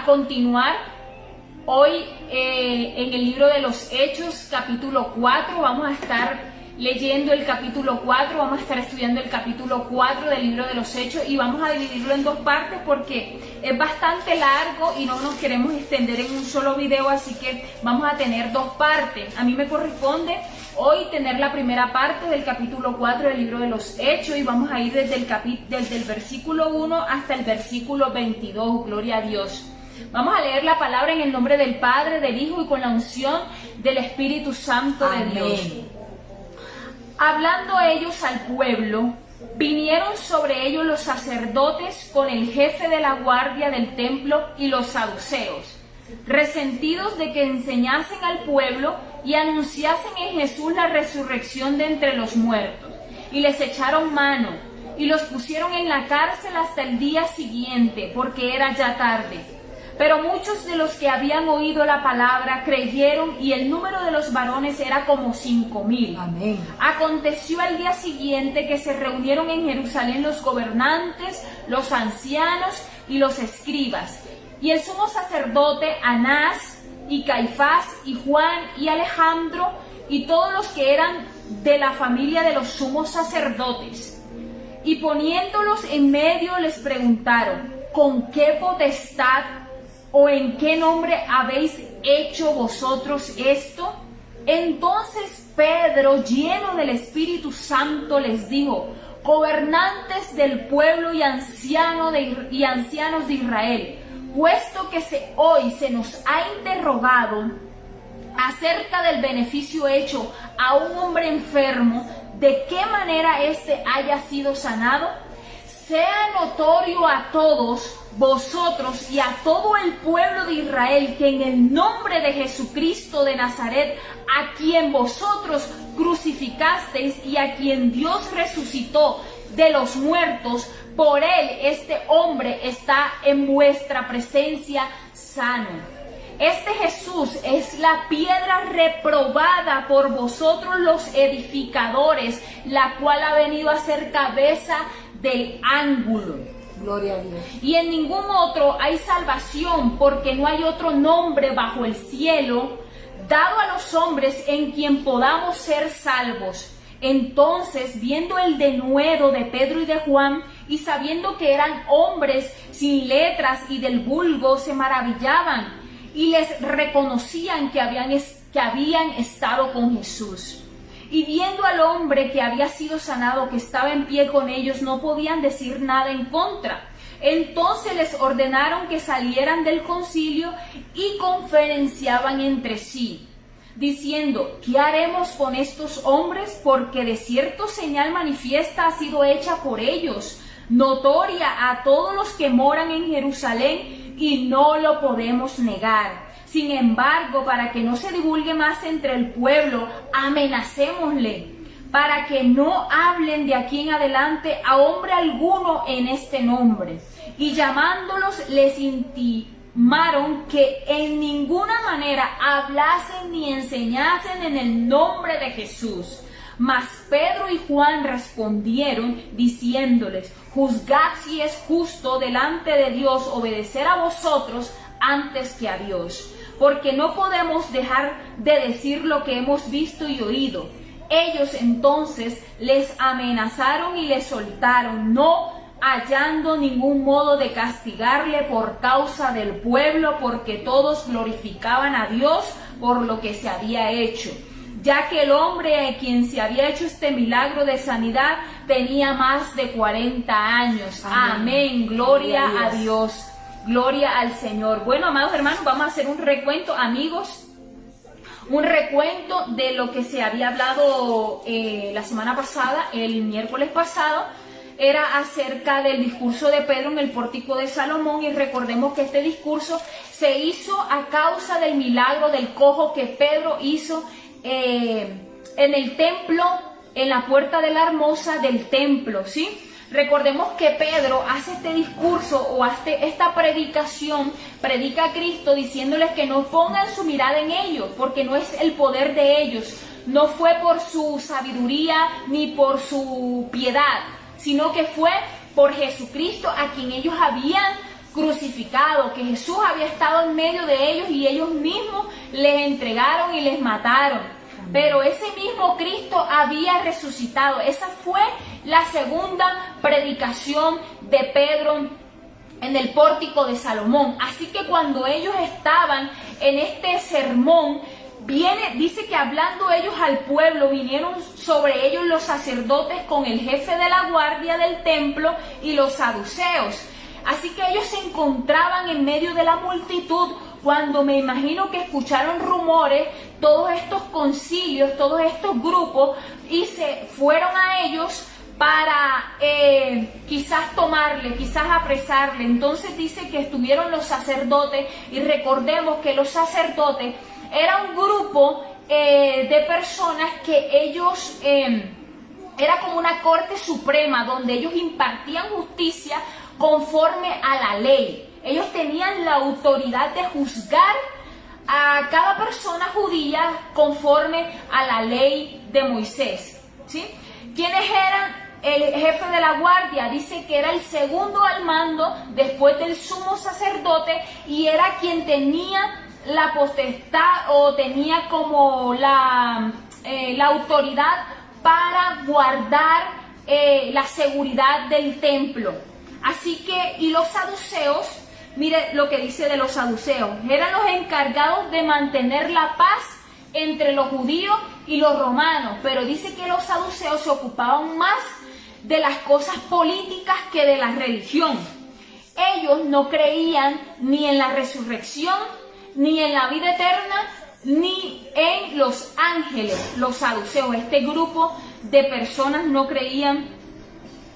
a continuar hoy en el libro de los Hechos, capítulo 4. Vamos a estar leyendo el capítulo 4, vamos a estar estudiando el capítulo 4 del libro de los Hechos y vamos a dividirlo en dos partes porque es bastante largo y no nos queremos extender en un solo video, así que vamos a tener dos partes. A mí me corresponde hoy tener la primera parte del capítulo 4 del libro de los Hechos y vamos a ir desde el versículo 1 hasta el versículo 22, gloria a Dios. Vamos a leer la palabra en el nombre del Padre, del Hijo y con la unción del Espíritu Santo de Dios. Hablando ellos al pueblo, vinieron sobre ellos los sacerdotes con el jefe de la guardia del templo y los saduceos, resentidos de que enseñasen al pueblo y anunciasen en Jesús la resurrección de entre los muertos. Y les echaron mano y los pusieron en la cárcel hasta el día siguiente, porque era ya tarde. Pero muchos de los que habían oído la palabra creyeron, y el número de los varones era como 5,000. Amén. Aconteció al día siguiente que se reunieron en Jerusalén los gobernantes, los ancianos y los escribas, y el sumo sacerdote Anás y Caifás y Juan y Alejandro y todos los que eran de la familia de los sumos sacerdotes. Y poniéndolos en medio les preguntaron: ¿con qué potestad o en qué nombre habéis hecho vosotros esto? Entonces Pedro, lleno del Espíritu Santo, les dijo: gobernantes del pueblo y ancianos de Israel, puesto que hoy se nos ha interrogado acerca del beneficio hecho a un hombre enfermo, de qué manera éste haya sido sanado, sea notorio a todos vosotros y a todo el pueblo de Israel que en el nombre de Jesucristo de Nazaret, a quien vosotros crucificasteis y a quien Dios resucitó de los muertos, por él este hombre está en vuestra presencia sano. Este Jesús es la piedra reprobada por vosotros los edificadores, la cual ha venido a ser cabeza del ángulo. Gloria a Dios. Y en ningún otro hay salvación, porque no hay otro nombre bajo el cielo dado a los hombres en quien podamos ser salvos. Entonces, viendo el denuedo de Pedro y de Juan, y sabiendo que eran hombres sin letras y del vulgo, se maravillaban y les reconocían que habían estado con Jesús. Y viendo al hombre que había sido sanado, que estaba en pie con ellos, no podían decir nada en contra. Entonces les ordenaron que salieran del concilio y conferenciaban entre sí, diciendo: ¿qué haremos con estos hombres? Porque de cierto señal manifiesta ha sido hecha por ellos, notoria a todos los que moran en Jerusalén, y no lo podemos negar. Sin embargo, para que no se divulgue más entre el pueblo, amenacémosle, para que no hablen de aquí en adelante a hombre alguno en este nombre. Y llamándolos, les intimaron que en ninguna manera hablasen ni enseñasen en el nombre de Jesús. Mas Pedro y Juan respondieron diciéndoles: juzgad si es justo delante de Dios obedecer a vosotros antes que a Dios, porque no podemos dejar de decir lo que hemos visto y oído. Ellos entonces les amenazaron y les soltaron, no hallando ningún modo de castigarle por causa del pueblo, porque todos glorificaban a Dios por lo que se había hecho, ya que el hombre a quien se había hecho este milagro de sanidad tenía más de 40 años. Amén. Gloria a Dios. Gloria al Señor. Bueno, amados hermanos, vamos a hacer un recuento, amigos, un recuento de lo que se había hablado la semana pasada, el miércoles pasado. Era acerca del discurso de Pedro en el pórtico de Salomón, y recordemos que este discurso se hizo a causa del milagro del cojo que Pedro hizo en el templo, en la puerta de la hermosa del templo, ¿sí? Recordemos que Pedro hace este discurso o hace esta predicación, predica a Cristo diciéndoles que no pongan su mirada en ellos, porque no es el poder de ellos, no fue por su sabiduría ni por su piedad, sino que fue por Jesucristo, a quien ellos habían crucificado, que Jesús había estado en medio de ellos y ellos mismos les entregaron y les mataron. Pero ese mismo Cristo había resucitado. Esa fue la segunda predicación de Pedro en el pórtico de Salomón. Así que cuando ellos estaban en este sermón, dice que hablando ellos al pueblo, vinieron sobre ellos los sacerdotes con el jefe de la guardia del templo y los saduceos. Así que ellos se encontraban en medio de la multitud cuando me imagino que escucharon rumores, todos estos concilios, todos estos grupos, y se fueron a ellos para quizás tomarle, quizás apresarle. Entonces dice que estuvieron los sacerdotes, y recordemos que los sacerdotes era un grupo de personas que ellos, era como una corte suprema donde ellos impartían justicia conforme a la ley. Ellos tenían la autoridad de juzgar a cada persona judía conforme a la ley de Moisés, ¿sí? ¿Quiénes eran? El jefe de la guardia dice que era el segundo al mando después del sumo sacerdote, y era quien tenía la potestad o tenía como la autoridad para guardar la seguridad del templo. Así que, y los saduceos, mire lo que dice de los saduceos, eran los encargados de mantener la paz entre los judíos y los romanos, pero dice que los saduceos se ocupaban más de las cosas políticas que de la religión. Ellos no creían ni en la resurrección, ni en la vida eterna, ni en los ángeles. Los saduceos, este grupo de personas, no creían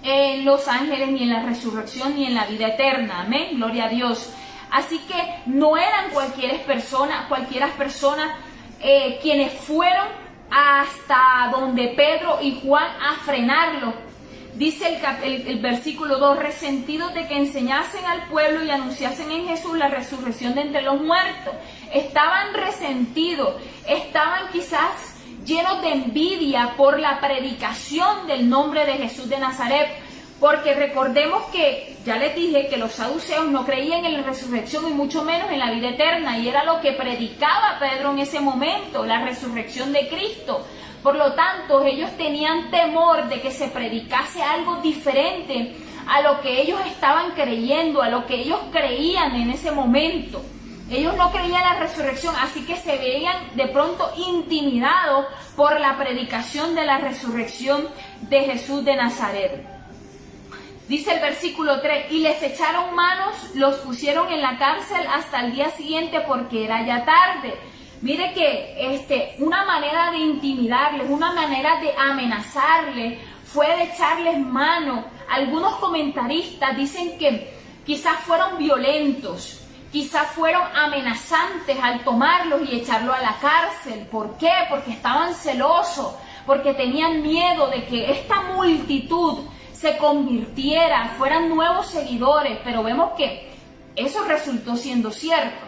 en los ángeles, ni en la resurrección, ni en la vida eterna. Amén, gloria a Dios. Así que no eran cualquiera persona quienes fueron hasta donde Pedro y Juan a frenarlo. Dice el versículo 2, resentidos de que enseñasen al pueblo y anunciasen en Jesús la resurrección de entre los muertos. Estaban resentidos, estaban quizás llenos de envidia por la predicación del nombre de Jesús de Nazaret, porque recordemos que, ya les dije, que los saduceos no creían en la resurrección y mucho menos en la vida eterna, y era lo que predicaba Pedro en ese momento, la resurrección de Cristo. Por lo tanto, ellos tenían temor de que se predicase algo diferente a lo que ellos estaban creyendo, a lo que ellos creían en ese momento. Ellos no creían en la resurrección, así que se veían de pronto intimidados por la predicación de la resurrección de Jesús de Nazaret. Dice el versículo 3, y les echaron manos, los pusieron en la cárcel hasta el día siguiente porque era ya tarde. Mire que una manera de intimidarles, una manera de amenazarles, fue de echarles mano. Algunos comentaristas dicen que quizás fueron violentos, quizás fueron amenazantes al tomarlos y echarlos a la cárcel. ¿Por qué? Porque estaban celosos, porque tenían miedo de que esta multitud se convirtiera, fueran nuevos seguidores, pero vemos que eso resultó siendo cierto.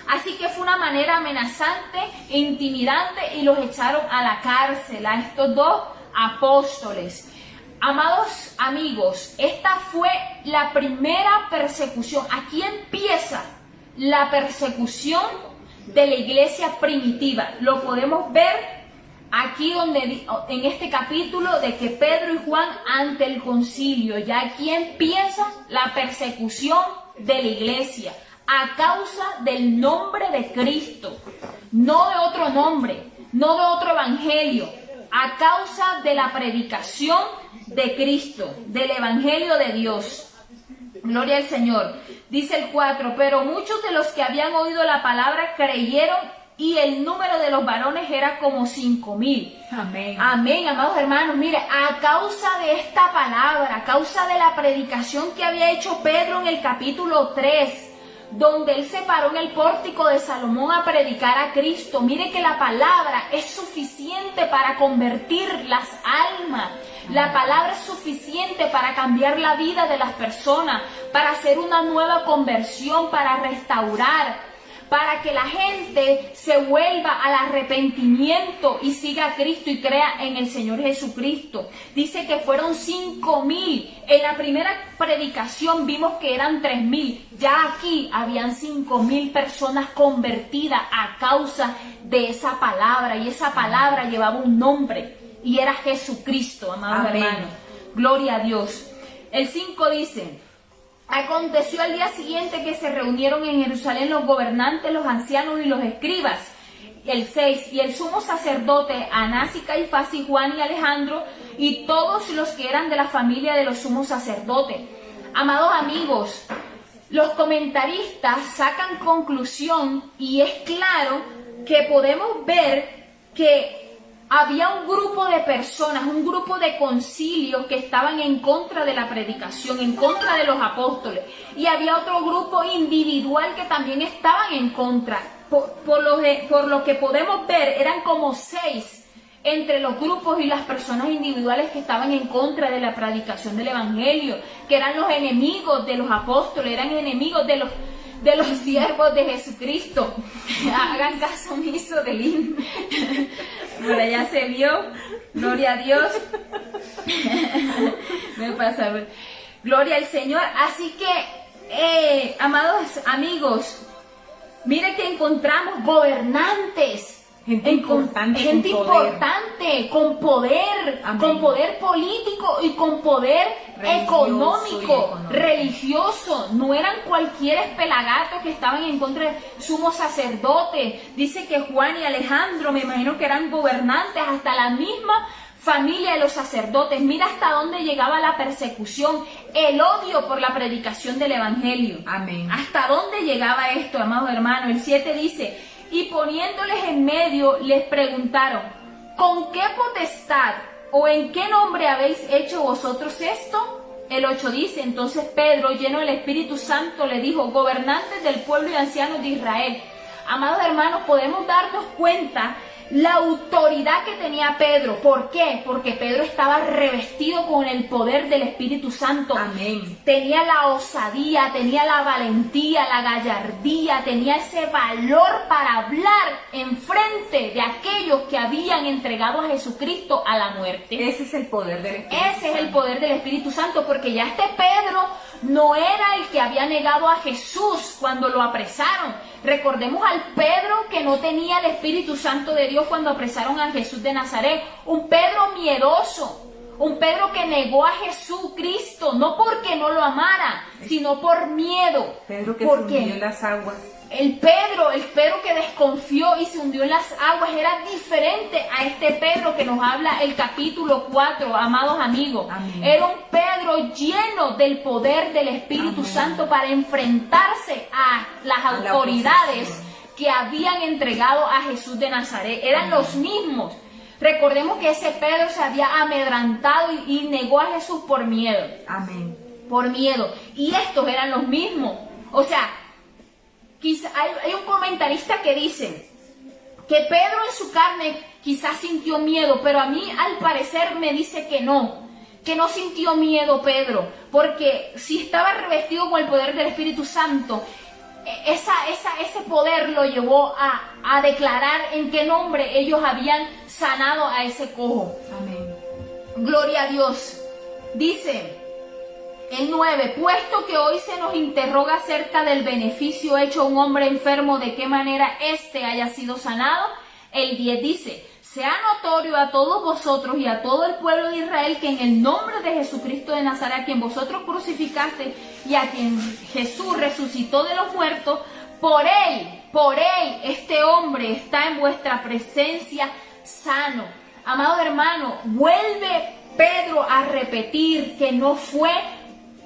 Así que fue una manera amenazante e intimidante, y los echaron a la cárcel a estos dos apóstoles. Amados amigos, esta fue la primera persecución. Aquí empieza la persecución de la iglesia primitiva. Lo podemos ver aquí en este capítulo de que Pedro y Juan ante el concilio. Ya aquí empieza la persecución de la iglesia a causa del nombre de Cristo, no de otro nombre, no de otro evangelio, a causa de la predicación de Cristo, del evangelio de Dios. Gloria al Señor. Dice el 4, pero muchos de los que habían oído la palabra creyeron, y el número de los varones era como 5,000. Amén. Amén, amados hermanos. Mire, a causa de esta palabra, a causa de la predicación que había hecho Pedro en el capítulo 3, donde él se paró en el pórtico de Salomón a predicar a Cristo. Mire que la palabra es suficiente para convertir las almas. La palabra es suficiente para cambiar la vida de las personas, para hacer una nueva conversión, para restaurar, para que la gente se vuelva al arrepentimiento y siga a Cristo y crea en el Señor Jesucristo. Dice que fueron 5,000. En la primera predicación vimos que eran 3,000. Ya aquí habían 5,000 personas convertidas a causa de esa palabra. Y esa palabra llevaba un nombre y era Jesucristo, amados hermanos. Gloria a Dios. El 5 dice: aconteció al día siguiente que se reunieron en Jerusalén los gobernantes, los ancianos y los escribas. El 6, y el sumo sacerdote Anás y Caifás y Juan y Alejandro y todos los que eran de la familia de los sumos sacerdotes. Amados amigos, los comentaristas sacan conclusión y es claro que podemos ver que había un grupo de personas, un grupo de concilios que estaban en contra de la predicación, en contra de los apóstoles. Y había otro grupo individual que también estaban en contra. Por lo que podemos ver, eran como 6 entre los grupos y las personas individuales que estaban en contra de la predicación del Evangelio, que eran los enemigos de los apóstoles, eran enemigos de los siervos de Jesucristo. Hagan caso omiso del himno. Por allá se vio. Gloria a Dios. Me pasa. Gloria al Señor. Así que, amados amigos, mire que encontramos gobernantes. Gente importante, con poder, Amén. Con poder político y con poder económico, religioso. No eran cualquier pelagatos que estaban en contra de sumos sacerdotes. Dice que Juan y Alejandro, me imagino que eran gobernantes, hasta la misma familia de los sacerdotes. Mira hasta dónde llegaba la persecución, el odio por la predicación del Evangelio. Amén. Hasta dónde llegaba esto, amados hermanos. El 7 dice: y poniéndoles en medio, les preguntaron: ¿con qué potestad o en qué nombre habéis hecho vosotros esto? El 8 dice: entonces Pedro, lleno del Espíritu Santo, le dijo: gobernantes del pueblo y ancianos de Israel. Amados hermanos, podemos darnos cuenta la autoridad que tenía Pedro. ¿Por qué? Porque Pedro estaba revestido con el poder del Espíritu Santo. Amén. Tenía la osadía, tenía la valentía, la gallardía, tenía ese valor para hablar en frente de aquellos que habían entregado a Jesucristo a la muerte. Ese es el poder del Espíritu Santo. Ese es el poder del Espíritu Santo, porque ya este Pedro no era el que había negado a Jesús cuando lo apresaron. Recordemos al Pedro que no tenía el Espíritu Santo de Dios cuando apresaron a Jesús de Nazaret. Un Pedro miedoso, un Pedro que negó a Jesucristo, no porque no lo amara, sino por miedo. Pedro que se hundió en las aguas. El Pedro que desconfió y se hundió en las aguas era diferente a este Pedro que nos habla el capítulo 4, amados amigos. Amén. Era un Pedro lleno del poder del Espíritu Amén. Santo para enfrentarse a las autoridades que habían entregado a Jesús de Nazaret. Eran Amén. los mismos. Recordemos que ese Pedro se había amedrantado y negó a Jesús por miedo. Amén. Por miedo. Y estos eran los mismos. O sea, hay un comentarista que dice que Pedro en su carne quizás sintió miedo, pero a mí al parecer me dice que no sintió miedo Pedro, porque si estaba revestido con el poder del Espíritu Santo, ese poder lo llevó a declarar en qué nombre ellos habían sanado a ese cojo. Amén. Gloria a Dios. Dice el 9, puesto que hoy se nos interroga acerca del beneficio hecho a un hombre enfermo, de qué manera éste haya sido sanado. El 10 dice: sea notorio a todos vosotros y a todo el pueblo de Israel que en el nombre de Jesucristo de Nazaret, a quien vosotros crucificaste y a quien Jesús resucitó de los muertos, por él, este hombre está en vuestra presencia sano. Amado hermano, vuelve Pedro a repetir que no fue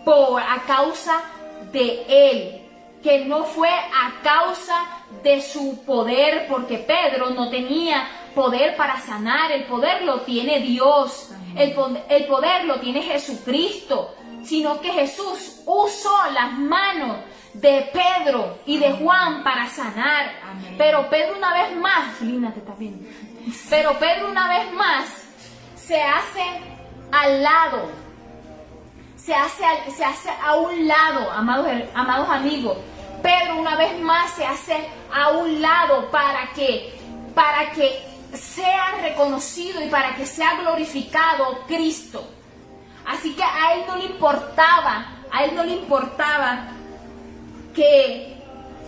a causa de él, que no fue a causa de su poder, porque Pedro no tenía poder para sanar. El poder lo tiene Dios, el poder lo tiene Jesucristo, sino que Jesús usó las manos de Pedro y de Juan para sanar. Amén. Pero Pedro una vez más, Lina, te estás viendo, pero Pedro una vez más se hace al lado. Se hace a un lado, amados amigos. Pedro una vez más se hace a un lado para que sea reconocido y para que sea glorificado Cristo. Así que a él no le importaba que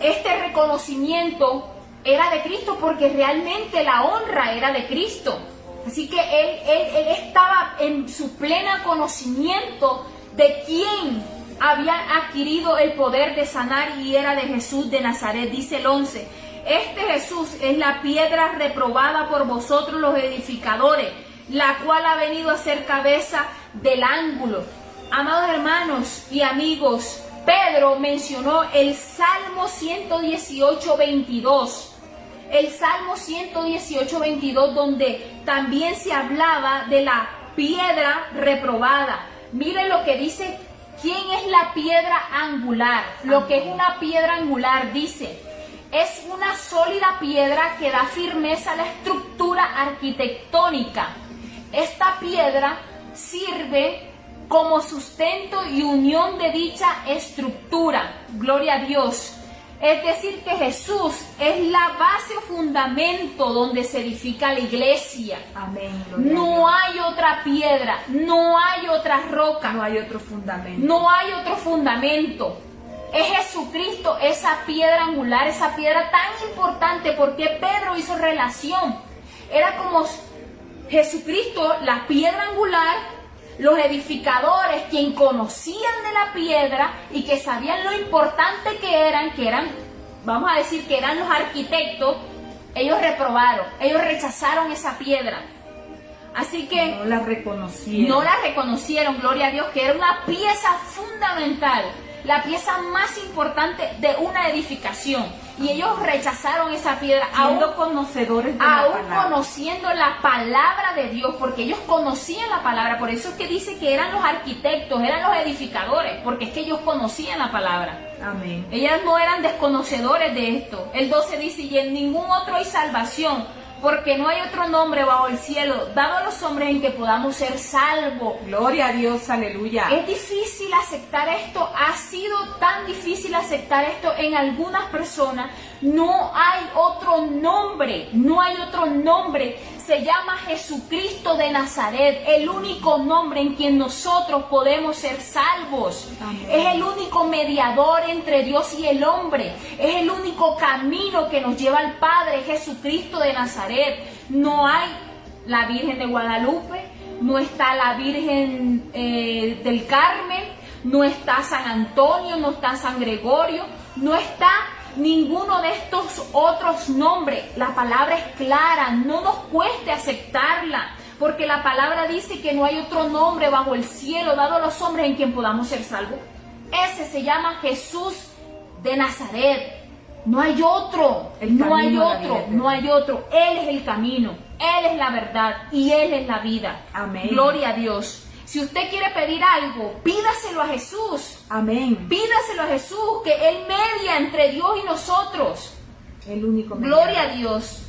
este reconocimiento era de Cristo, porque realmente la honra era de Cristo. Así que él estaba en su pleno conocimiento de quién había adquirido el poder de sanar, y era de Jesús de Nazaret. Dice el 11: este Jesús es la piedra reprobada por vosotros los edificadores, la cual ha venido a ser cabeza del ángulo. Amados hermanos y amigos, Pedro mencionó el Salmo 118, 22. El Salmo 118, 22, donde también se hablaba de la piedra reprobada. Miren lo que dice, ¿quién es la piedra angular? Lo que es una piedra angular, dice, es una sólida piedra que da firmeza a la estructura arquitectónica. Esta piedra sirve como sustento y unión de dicha estructura. Gloria a Dios. Es decir, que Jesús es la base o fundamento donde se edifica la iglesia. Amén. No hay otra piedra, no hay otra roca, no hay otro fundamento. No hay otro fundamento. Es Jesucristo, esa piedra angular, esa piedra tan importante, porque Pedro hizo relación. Era como Jesucristo, la piedra angular, los edificadores, quien conocían de la piedra y que sabían lo importante que eran, vamos a decir que eran los arquitectos. Ellos reprobaron, ellos rechazaron esa piedra. Así que no la reconocieron. No la reconocieron, gloria a Dios, que era una pieza fundamental, la pieza más importante de una edificación. Y ellos rechazaron esa piedra, siendo conocedores de la palabra, conociendo la palabra de Dios, porque ellos conocían la palabra. Por eso es que dice que eran los arquitectos, eran los edificadores, porque es que ellos conocían la palabra. Amén. Ellas no eran desconocedores de esto. El 12 dice: y en ningún otro hay salvación, porque no hay otro nombre bajo el cielo dado a los hombres en que podamos ser salvos. Gloria a Dios, aleluya. Es difícil aceptar esto, ha sido tan difícil aceptar esto en algunas personas. No hay otro nombre, no hay otro nombre. Se llama Jesucristo de Nazaret, el único nombre en quien nosotros podemos ser salvos. Amén. Es el único mediador entre Dios y el hombre. Es el único camino que nos lleva al Padre, Jesucristo de Nazaret. No hay la Virgen de Guadalupe, no está la Virgen del Carmen, no está San Antonio, no está San Gregorio, no está ninguno de estos otros nombres. La palabra es clara, no nos cueste aceptarla, porque la palabra dice que no hay otro nombre bajo el cielo dado a los hombres en quien podamos ser salvos. Ese se llama Jesús de Nazaret. No hay otro, no hay otro, no hay otro. Él es el camino, Él es la verdad y Él es la vida. Amén. Gloria a Dios. Si usted quiere pedir algo, pídaselo a Jesús. Amén. Pídaselo a Jesús, que Él media entre Dios y nosotros. El único mediador. Gloria a Dios.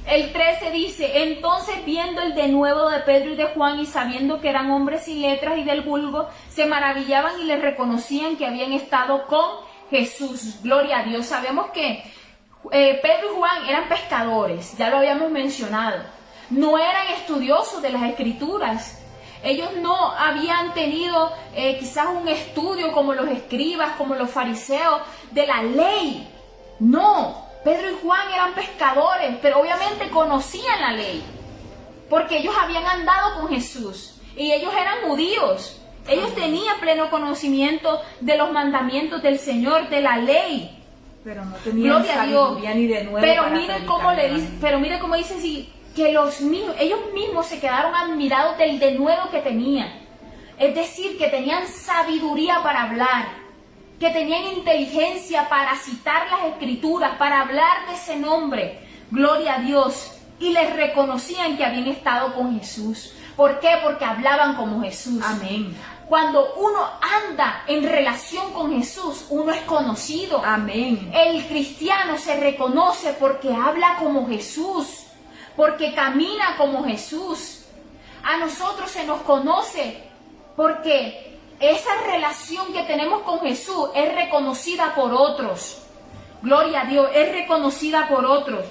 El 13 dice: entonces, viendo el denuedo de Pedro y de Juan, y sabiendo que eran hombres sin letras y del vulgo, se maravillaban y les reconocían que habían estado con Jesús. Gloria a Dios. Sabemos que Pedro y Juan eran pescadores, ya lo habíamos mencionado. No eran estudiosos de las Escrituras. Ellos no habían tenido quizás un estudio como los escribas, como los fariseos, de la ley. No, Pedro y Juan eran pescadores, pero obviamente conocían la ley, porque ellos habían andado con Jesús y ellos eran judíos. Ellos tenían pleno conocimiento de los mandamientos del Señor, de la ley. Pero no tenían sabiduría ni de nuevo. Pero miren cómo le dice, pero miren cómo dice sí, que ellos mismos se quedaron admirados del denuedo que tenían. Es decir, que tenían sabiduría para hablar, que tenían inteligencia para citar las Escrituras, para hablar de ese nombre. Gloria a Dios. Y les reconocían que habían estado con Jesús. ¿Por qué? Porque hablaban como Jesús. Amén. Cuando uno anda en relación con Jesús, uno es conocido. Amén. El cristiano se reconoce porque habla como Jesús, porque camina como Jesús. A nosotros se nos conoce porque esa relación que tenemos con Jesús es reconocida por otros. Gloria a Dios, es reconocida por otros.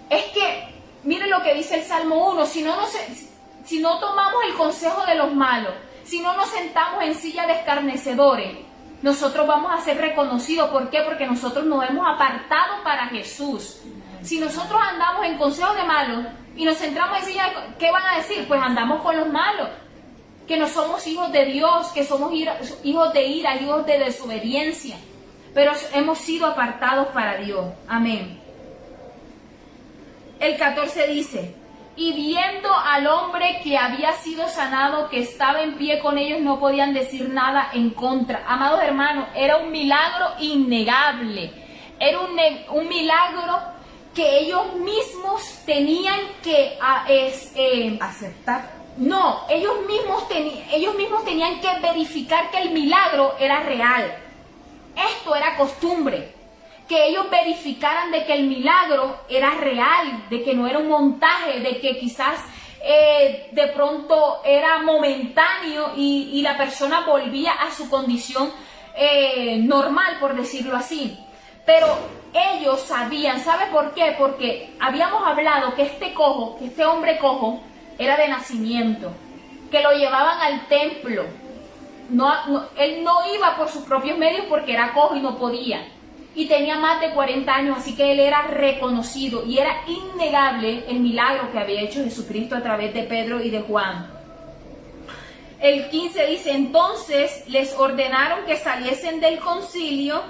Es que, miren lo que dice el Salmo 1, si no tomamos el consejo de los malos, si no nos sentamos en silla de escarnecedores, nosotros vamos a ser reconocidos. ¿Por qué? Porque nosotros nos hemos apartado para Jesús. Si nosotros andamos en consejo de malos y nos centramos en silla de... ¿Qué van a decir? Pues andamos con los malos. Que no somos hijos de Dios, que somos hijos de ira, hijos de desobediencia. Pero hemos sido apartados para Dios. Amén. El 14 dice: y viendo al hombre que había sido sanado, que estaba en pie con ellos, no podían decir nada en contra. Amados hermanos, era un milagro innegable. Era un milagro que ellos mismos tenían que aceptar. No, ellos mismos tenían que verificar que el milagro era real. Esto era costumbre, que ellos verificaran de que el milagro era real, de que no era un montaje, de que quizás de pronto era momentáneo y la persona volvía a su condición normal, por decirlo así. Pero ellos sabían, ¿sabe por qué? Porque habíamos hablado que este hombre cojo era de nacimiento, que lo llevaban al templo. Él no iba por sus propios medios porque era cojo y no podía. Y tenía más de 40 años, así que él era reconocido y era innegable el milagro que había hecho Jesucristo a través de Pedro y de Juan. El 15 dice: entonces les ordenaron que saliesen del concilio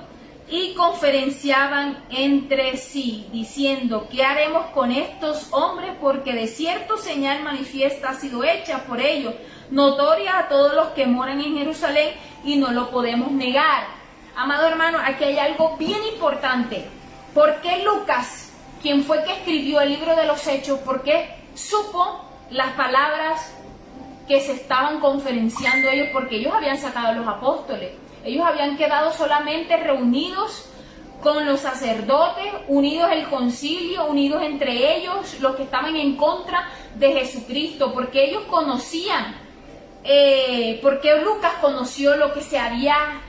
y conferenciaban entre sí, diciendo: ¿qué haremos con estos hombres? Porque de cierto señal manifiesta ha sido hecha por ellos, notoria a todos los que moran en Jerusalén, y no lo podemos negar. Amado hermano, aquí hay algo bien importante. ¿Por qué Lucas, quien fue que escribió el libro de los Hechos, por qué supo las palabras que se estaban conferenciando ellos? Porque ellos habían sacado a los apóstoles. Ellos habían quedado solamente reunidos con los sacerdotes, unidos el concilio, unidos entre ellos, los que estaban en contra de Jesucristo, porque ellos conocían, porque Lucas conoció lo que se había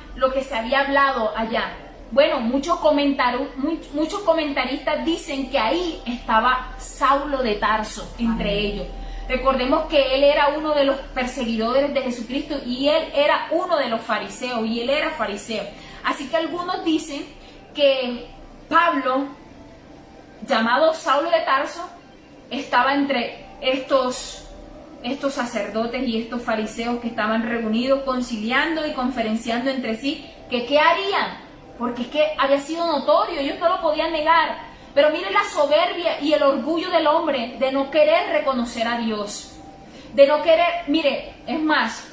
hablado allá. Bueno, muchos comentaristas dicen que ahí estaba Saulo de Tarso entre ellos. Recordemos que él era uno de los perseguidores de Jesucristo y él era uno de los fariseos, y él era fariseo. Así que algunos dicen que Pablo, llamado Saulo de Tarso, estaba entre estos sacerdotes y estos fariseos que estaban reunidos, conciliando y conferenciando entre sí, que qué harían, porque es que había sido notorio, ellos no lo podían negar. Pero mire la soberbia y el orgullo del hombre de no querer reconocer a Dios, de no querer, mire, es más,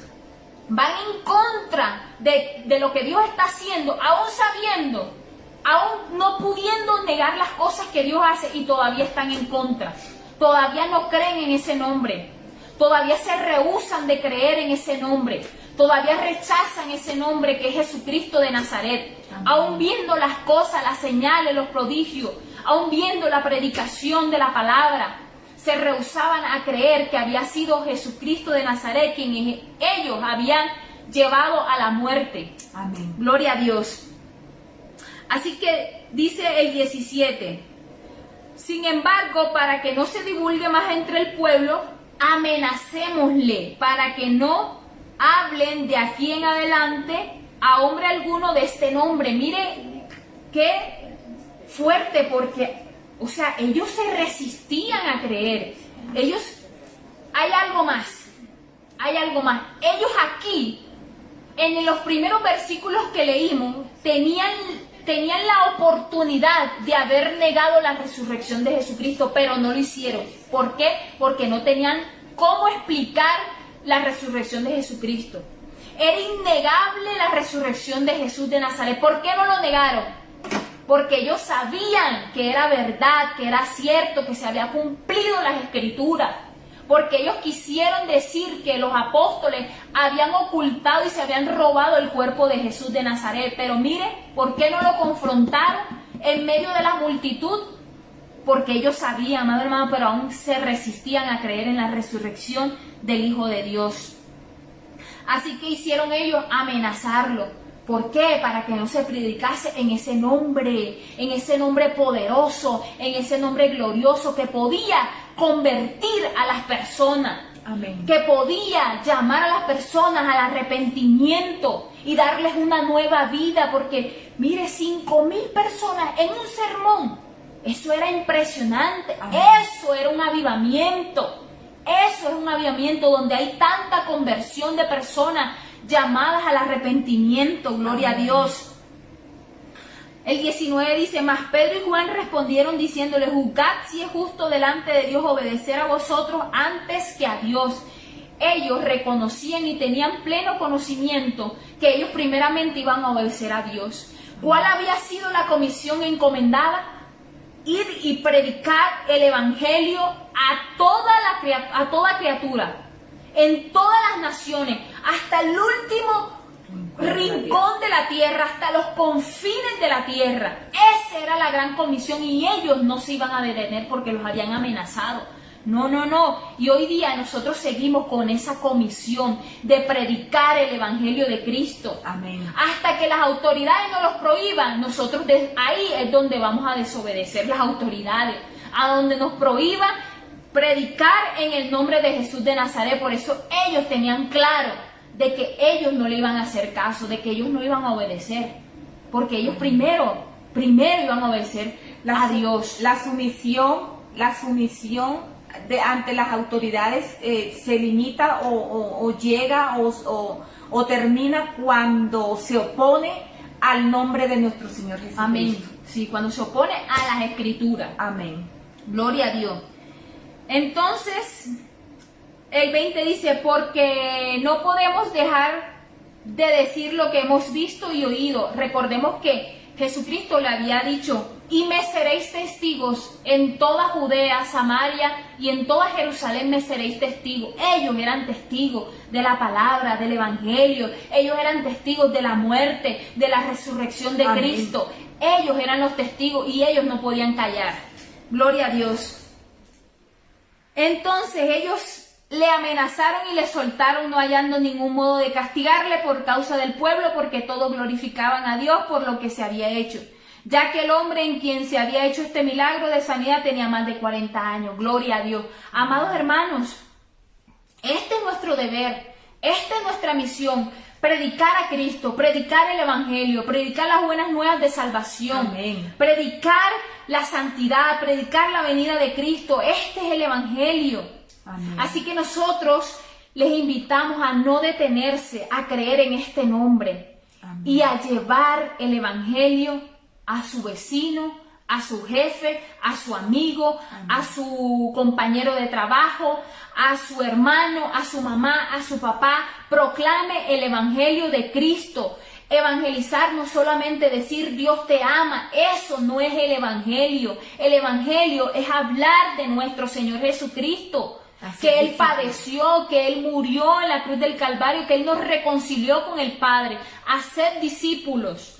van en contra de lo que Dios está haciendo, aún sabiendo, aún no pudiendo negar las cosas que Dios hace, y todavía están en contra, todavía no creen en ese nombre, todavía se rehúsan de creer en ese nombre, todavía rechazan ese nombre que es Jesucristo de Nazaret. Amén. Aún viendo las cosas, las señales, los prodigios, aún viendo la predicación de la palabra, se rehusaban a creer que había sido Jesucristo de Nazaret quien ellos habían llevado a la muerte. Amén. Gloria a Dios. Así que dice el 17: sin embargo, para que no se divulgue más entre el pueblo, amenacémosle para que no hablen de aquí en adelante a hombre alguno de este nombre. Mire qué fuerte, porque, o sea, ellos se resistían a creer. Hay algo más. Ellos aquí, en los primeros versículos que leímos, tenían la oportunidad de haber negado la resurrección de Jesucristo, pero no lo hicieron. ¿Por qué? Porque no tenían cómo explicar la resurrección de Jesucristo. Era innegable la resurrección de Jesús de Nazaret. ¿Por qué no lo negaron? Porque ellos sabían que era verdad, que era cierto, que se había cumplido las Escrituras. Porque ellos quisieron decir que los apóstoles habían ocultado y se habían robado el cuerpo de Jesús de Nazaret. Pero mire, ¿por qué no lo confrontaron en medio de la multitud? Porque ellos sabían, amado hermano, pero aún se resistían a creer en la resurrección del Hijo de Dios. Así que hicieron ellos amenazarlo. ¿Por qué? Para que no se predicase en ese nombre poderoso, en ese nombre glorioso que podía convertir a las personas. Amén. Que podía llamar a las personas al arrepentimiento y darles una nueva vida, porque mire, 5,000 personas en un sermón, eso era impresionante. Amén. Eso era un avivamiento, eso es un avivamiento donde hay tanta conversión de personas llamadas al arrepentimiento. Gloria Amén. a Dios. El 19 dice: mas Pedro y Juan respondieron diciéndole: juzgad si es justo delante de Dios obedecer a vosotros antes que a Dios. Ellos reconocían y tenían pleno conocimiento que ellos primeramente iban a obedecer a Dios. ¿Cuál había sido la comisión encomendada? Ir y predicar el evangelio a toda criatura, en todas las naciones, hasta el último rincón de la tierra, hasta los confines de la tierra. Esa era la gran comisión, y ellos no se iban a detener porque los habían amenazado. No. Y hoy día nosotros seguimos con esa comisión de predicar el evangelio de Cristo. Amén. Hasta que las autoridades no los prohíban, nosotros ahí es donde vamos a desobedecer las autoridades, a donde nos prohíban predicar en el nombre de Jesús de Nazaret. Por eso ellos tenían claro de que ellos no le iban a hacer caso, de que ellos no iban a obedecer, porque ellos primero iban a obedecer a Dios. La sumisión ante las autoridades se limita o llega o termina cuando se opone al nombre de nuestro Señor Jesucristo. Amén. Sí, cuando se opone a las Escrituras. Amén. Gloria a Dios. Entonces, el 20 dice: porque no podemos dejar de decir lo que hemos visto y oído. Recordemos que Jesucristo le había dicho: y me seréis testigos en toda Judea, Samaria y en toda Jerusalén me seréis testigos. Ellos eran testigos de la palabra, del evangelio. Ellos eran testigos de la muerte, de la resurrección de Amén. Cristo. Ellos eran los testigos y ellos no podían callar. Gloria a Dios. Entonces ellos le amenazaron y le soltaron, no hallando ningún modo de castigarle por causa del pueblo, porque todos glorificaban a Dios por lo que se había hecho, ya que el hombre en quien se había hecho este milagro de sanidad tenía más de 40 años. Gloria a Dios. Amados hermanos, este es nuestro deber, esta es nuestra misión: predicar a Cristo, predicar el evangelio, predicar las buenas nuevas de salvación. Amén. Predicar la santidad, predicar la venida de Cristo. Este es el evangelio. Amén. Así que nosotros les invitamos a no detenerse, a creer en este nombre. Amén. Y a llevar el evangelio a su vecino, a su jefe, a su amigo, amén, a su compañero de trabajo, a su hermano, a su mamá, a su papá. Proclame el evangelio de Cristo. Evangelizar no solamente decir Dios te ama, eso no es el evangelio. El evangelio es hablar de nuestro Señor Jesucristo, que Él padeció, que Él murió en la cruz del Calvario, que Él nos reconcilió con el Padre. Hacer discípulos.